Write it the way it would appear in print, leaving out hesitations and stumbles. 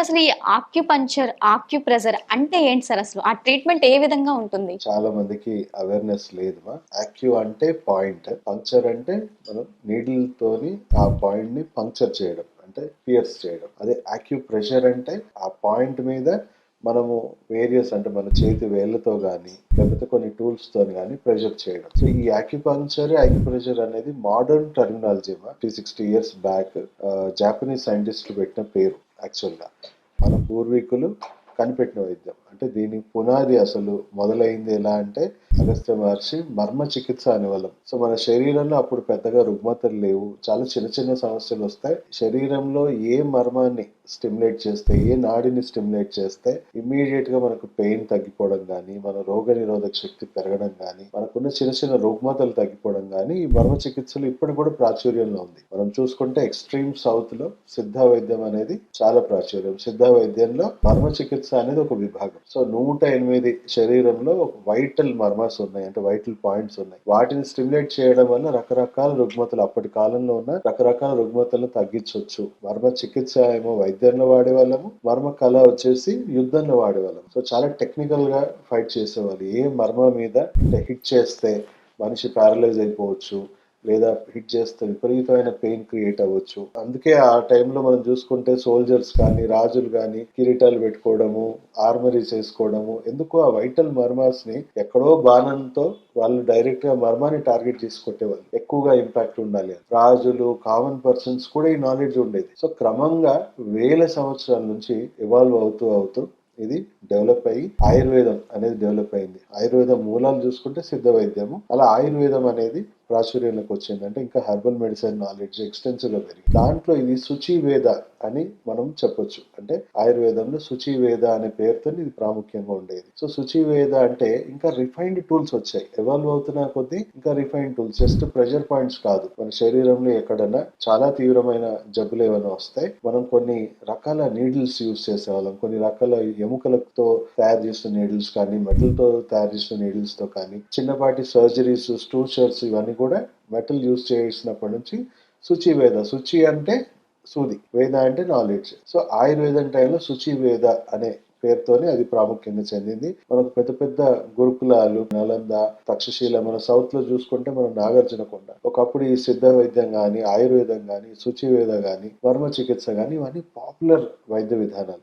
అసలు ఈ acupuncture, acupressure అంటే ఏంటి సార్ అసలు? ఆ ట్రీట్మెంట్ ఏ విధంగా ఉంటుంది? చాలా మందికి అవేర్నెస్ లేదు. యాక్యూ అంటే పాయింట్, పంక్చర్ అంటే మనం నీడిల్ తోని ఆ పాయింట్ ని పంక్చర్ చేయడం, అంటే పియర్స్ చేయడం. అదే యాక్యూ ప్రెషర్ అంటే ఆ పాయింట్ మీద మనము వేరియస్, అంటే మన చేతి వేళ్లతో కానీ లేకపోతే కొన్ని టూల్స్ తో కానీ ప్రెషర్ చేయడం. సో ఈ యాక్యుపంక్చర్, యాక్యుప్రెషర్ అనేది modern terminology. 50-60 years back Japanese సైంటిస్టులు పెట్టిన పేరు. యాక్చువల్ గా మన పూర్వీకులు కనిపెట్టిన వైద్యం. అంటే దీని పునాది అసలు మొదలైంది ఎలా అంటే, అగస్త్య మహర్షి మర్మ చికిత్స అనేవాళ్ళం. సో మన శరీరంలో అప్పుడు పెద్దగా రుగ్మతలు లేవు, చాలా చిన్న చిన్న సమస్యలు వస్తాయి. శరీరంలో ఏ మర్మాన్ని స్టిమ్యులేట్ చేస్తే, ఏ నాడిని స్టిమ్యులేట్ చేస్తే ఇమ్మీడియట్ గా మనకు పెయిన్ తగ్గిపోవడం కానీ, మన రోగ నిరోధక శక్తి పెరగడం కానీ, మనకున్న చిన్న చిన్న రుగ్మతలు తగ్గిపోవడం కానీ, ఈ మర్మ చికిత్సలు ఇప్పటి కూడా ప్రాచుర్యంలో ఉంది. మనం చూసుకుంటే ఎక్స్ట్రీమ్ సౌత్ లో సిద్ధ వైద్యం అనేది చాలా ప్రాచుర్యం. సిద్ధ వైద్యంలో మర్మ చికిత్స అనేది ఒక విభాగం. సో 108 శరీరంలో ఒక వైటల్ మర్మాస్ ఉన్నాయి, అంటే వైటల్ పాయింట్స్ ఉన్నాయి. వాటిని స్టిమ్యులేట్ చేయడం వల్ల రకరకాల రుగ్మతలు, అప్పటి కాలంలో ఉన్న రకరకాల రుగ్మతలను తగ్గించవచ్చు. మర్మ చికిత్స ఏమో వైద్యంలో వాడేవాళ్ళము, మర్మ కళ వచ్చేసి యుద్ధంలో వాడేవాళ్ళం. సో చాలా టెక్నికల్ గా ఫైట్ చేసేవాళ్ళు. ఏ మర్మ మీద హిట్ చేస్తే మనిషి ప్యారలైజ్ అయిపోవచ్చు, లేదా హిట్ చేస్తే విపరీతమైన పెయిన్ క్రియేట్ అవ్వచ్చు. అందుకే ఆ టైంలో మనం చూసుకుంటే సోల్జర్స్ కానీ, రాజులు కానీ కిరీటాలు పెట్టుకోవడము, ఆర్మరీస్ వేసుకోవడము. ఎందుకు? ఆ వైటల్ మర్మాస్ ని ఎక్కడో బాణంతో వాళ్ళు డైరెక్ట్ గా మర్మాన్ని టార్గెట్ చేసి కొట్టేవాళ్ళు, ఎక్కువగా ఇంపాక్ట్ ఉండాలి. రాజులు, కామన్ పర్సన్స్ కూడా ఈ నాలెడ్జ్ ఉండేది. సో క్రమంగా వేల సంవత్సరాల నుంచి ఇవాల్వ్ అవుతూ అవుతూ ఇది డెవలప్ అయ్యి ఆయుర్వేదం అనేది డెవలప్ అయింది. ఆయుర్వేదం మూలాలు చూసుకుంటే సిద్ధ వైద్యము, అలా ఆయుర్వేదం అనేది ప్రాచుర్యంలోకి వచ్చింది. అంటే ఇంకా హెర్బల్ మెడిసిన్ నాలెడ్జ్ ఎక్స్టెన్సివ్ గా పెరిగింది. దాంట్లో ఇది శుచి వేద అని మనం చెప్పొచ్చు. అంటే ఆయుర్వేదంలో శుచి వేద అనే పేరుతో ఇది ప్రాముఖ్యంగా ఉండేది. సో శుచి వేద అంటే ఇంకా రిఫైన్డ్ టూల్స్ వచ్చాయి. ఎవాల్వ్ అవుతున్న కొద్దీ ఇంకా refined tools, just pressure points కాదు. మన శరీరంలో ఎక్కడన్నా చాలా తీవ్రమైన జబ్బులు ఏమైనా వస్తాయి, మనం కొన్ని రకాల నీడిల్స్ యూజ్ చేసేవాళ్ళం. కొన్ని రకాల ఎముకలతో తయారు చేసిన నీడిల్స్ కానీ, మెటల్ తో తయారు చేసిన నీడిల్స్ తో కానీ, చిన్నపాటి సర్జరీస్, స్టూచర్స్, ఇవన్నీ కూడా మెటల్ యూజ్ చేసినప్పటి నుంచి శుచి వేద. శుచి అంటే సూది, వేద అంటే నాలెడ్జ్. సో ఆయుర్వేదం టైంలో శుచి వేద అనే పేరుతోనే అది ప్రాముఖ్యంగా చెందింది. మనకు పెద్ద పెద్ద గురుకులాలు, నలంద, తక్షశిల, మన సౌత్ లో చూసుకుంటే మనం నాగార్జునకొండ. ఒకప్పుడు ఈ సిద్ధ వైద్యం గాని, ఆయుర్వేదం గాని, శుచి వేద గాని, మర్మ చికిత్స గాని, ఇవన్నీ పాపులర్ వైద్య విధానాలు.